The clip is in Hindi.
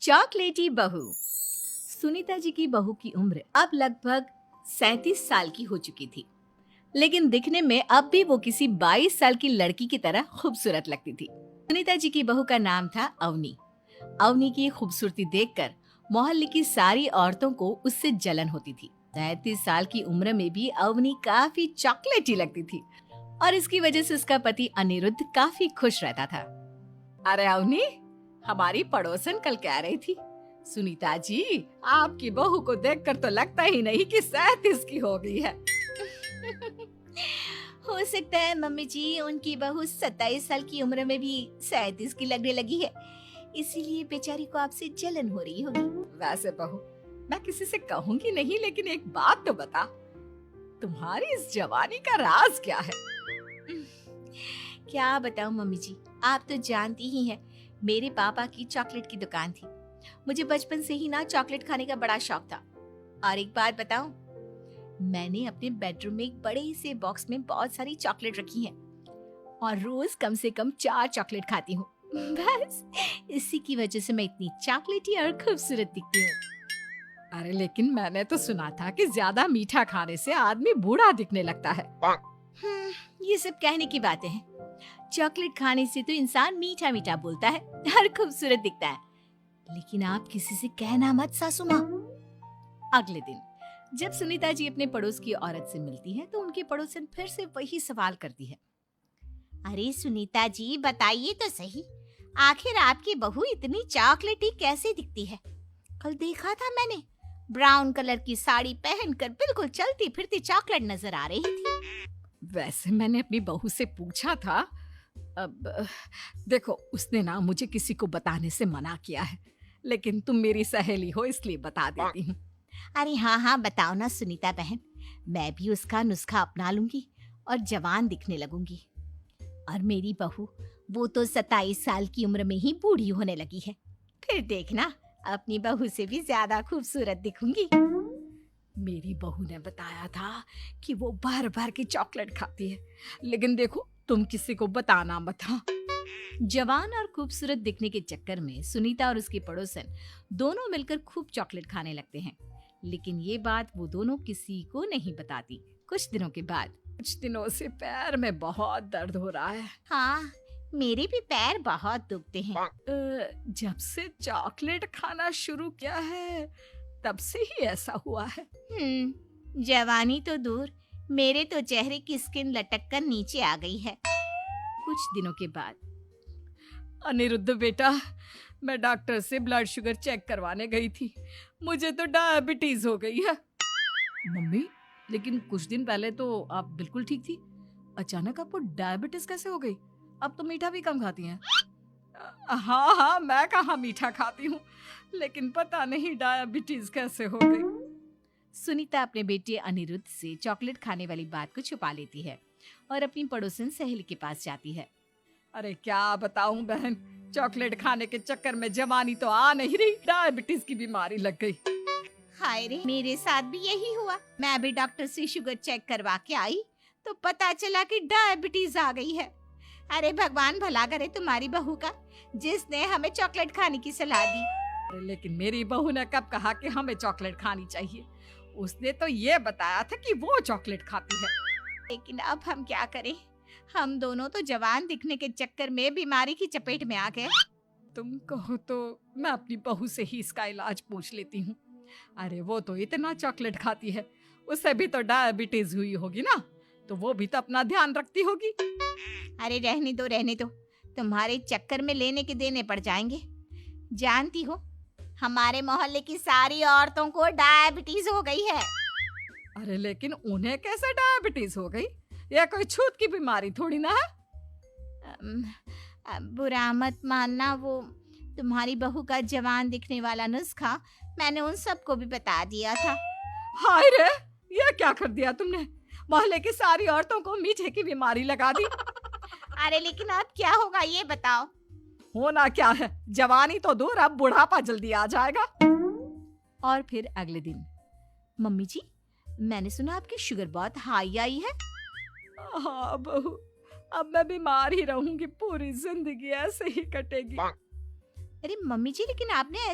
चॉकलेटी बहू। सुनीता जी की बहू की उम्र अब लगभग 37 साल की हो चुकी थी, लेकिन दिखने में अब भी वो किसी 22 साल की लड़की की तरह खूबसूरत लगती थी। सुनीता जी की बहू का नाम था अवनी। अवनी की खूबसूरती देखकर मोहल्ले की सारी औरतों को उससे जलन होती थी। 37 साल की उम्र में भी अवनी काफी चॉकलेटी लगती थी और इसकी वजह से उसका पति अनिरुद्ध काफी खुश रहता था। अरे अवनी, हमारी पड़ोसन कल कह रही थी, सुनीता जी आपकी बहू को देखकर तो लगता ही नहीं कि 37 की हो गई है। हो सकता है मम्मी जी उनकी बहू 27 साल की उम्र में भी 37 की लगने लगी है, इसीलिए बेचारी को आपसे जलन हो रही होगी। वैसे बहू, मैं किसी से कहूंगी नहीं, लेकिन एक बात तो बता, तुम्हारी इस जवानी का राज क्या है? क्या बताऊं मम्मी जी, आप तो जानती ही हैं, मेरे पापा की चॉकलेट की दुकान थी। मुझे बचपन से ही ना चॉकलेट खाने का बड़ा शौक था। और एक बात बताऊं, मैंने अपने बेडरूम में एक बड़े से बॉक्स में बहुत सारी चॉकलेट रखी हैं और रोज कम से कम 4 चॉकलेट खाती हूँ। बस इसी की वजह से मैं इतनी चॉकलेटी और खूबसूरत दिखती हूँ। अरे लेकिन मैंने तो सुना था कि ज्यादा मीठा खाने से आदमी बूढ़ा दिखने लगता है। ये सब कहने की बातें हैं। चॉकलेट खाने से तो इंसान मीठा मीठा बोलता है और खूबसूरत दिखता है। लेकिन आप किसी से कहना मत सासू माँ। अगले दिन जब सुनीता जी अपने पड़ोस की औरत से मिलती है तो उनकी पड़ोसन फिर से वही सवाल करती है। अरे सुनीता जी बताइए तो सही, आखिर आपकी बहू इतनी चॉकलेटी कैसे दिखती है? कल देखा था मैंने, ब्राउन कलर की साड़ी पहनकर बिल्कुल चलती फिरती चॉकलेट नजर आ रही थी। वैसे मैंने अपनी बहू से पूछा था। अब देखो, उसने ना मुझे किसी को बताने से मना किया है, लेकिन तुम मेरी सहेली हो इसलिए बता देती हूँ। अरे हाँ हाँ बताओ ना सुनीता बहन, मैं भी उसका नुस्खा अपना लूंगी और जवान दिखने लगूंगी। और मेरी बहू, वो तो 27 साल की उम्र में ही बूढ़ी होने लगी है, फिर देखना अपनी बहू से भी ज्यादा खूबसूरत दिखूंगी। मेरी बहू ने बताया था कि वो भर भर के चॉकलेट खाती है, लेकिन देखो तुम किसी को बताना मत। हाँ। जवान और खूबसूरत दिखने के चक्कर में सुनीता और उसकी पड़ोसन दोनों मिलकर खूब चॉकलेट खाने लगते हैं, लेकिन ये बात वो दोनों किसी को नहीं बताती। कुछ दिनों से पैर में बहुत दर्द हो रहा है। हाँ, मेरे भी पैर बहुत दुखते हैं। जब से चॉकलेट खाना शुरू किया है तब से ही ऐसा हुआ है। जवानी तो दूर, मेरे तो चेहरे की स्किन लटक कर नीचे आ गई है। कुछ दिनों के बाद, अनिरुद्ध बेटा, मैं डॉक्टर से ब्लड शुगर चेक करवाने गई थी, मुझे तो डायबिटीज हो गई है। मम्मी, लेकिन कुछ दिन पहले तो आप बिल्कुल ठीक थी, अचानक आपको डायबिटीज कैसे हो गई? अब तो मीठा भी कम खाती हैं। हाँ हाँ, मैं कहाँ मीठा खाती हूँ, लेकिन पता नहीं डायबिटीज कैसे हो गई। सुनीता अपने बेटे अनिरुद्ध से चॉकलेट खाने वाली बात को छुपा लेती है और अपनी पड़ोसन सहेली के पास जाती है। अरे क्या बताऊं बहन, चॉकलेट खाने के चक्कर में जवानी तो आ नहीं रही, डायबिटीज की बीमारी लग गई। हाय रे, मेरे साथ भी यही हुआ। मैं अभी डॉक्टर से शुगर चेक करवा के आई तो पता चला कि डायबिटीज आ गई है। अरे भगवान भला करे तुम्हारी बहू का, जिसने हमें चॉकलेट खाने की सलाह दी। अरे लेकिन मेरी बहू ने कब कहा कि हमें चॉकलेट खानी चाहिए? उसने तो ये बताया था कि वो चॉकलेट खाती है। लेकिन अब हम क्या करें, हम दोनों तो जवान दिखने के चक्कर में बीमारी की चपेट में आ गए। तुम कहो तो मैं अपनी बहू से ही इसका इलाज पूछ लेती हूँ। अरे वो तो इतना चॉकलेट खाती है, उसे भी तो डायबिटीज हुई होगी ना, तो वो भी तो अपना ध्यान रखती होगी। अरे रहने दो, तुम्हारे चक्कर में लेने के देने पड़ जाएंगे। जानती हो, हमारे मोहल्ले की सारी औरतों को डायबिटीज हो गई है। अरे लेकिन उन्हें कैसे डायबिटीज हो गई? यह कोई छूत की बीमारी थोड़ी ना है। बुरा मत मानना, वो तुम्हारी बहू का जवान दिखने वाला नुस्खा मैंने उन सबको भी बता दिया था। हाय रे, ये क्या कर दिया तुमने? मोहल्ले की सारी औरतों को मीठे की बीमारी लगा दी। अरे लेकिन अब क्या होगा ये बताओ। होना क्या है, जवानी तो दूर, अब बुढ़ापा जल्दी आ जाएगा। और फिर अगले दिन, मम्मी जी, मैंने सुना आपकी शुगर बहुत हाई आई है। हाँ बहू, अब मैं बीमार ही रहूंगी, पूरी जिंदगी ऐसे ही कटेगी। अरे मम्मी जी, लेकिन आपने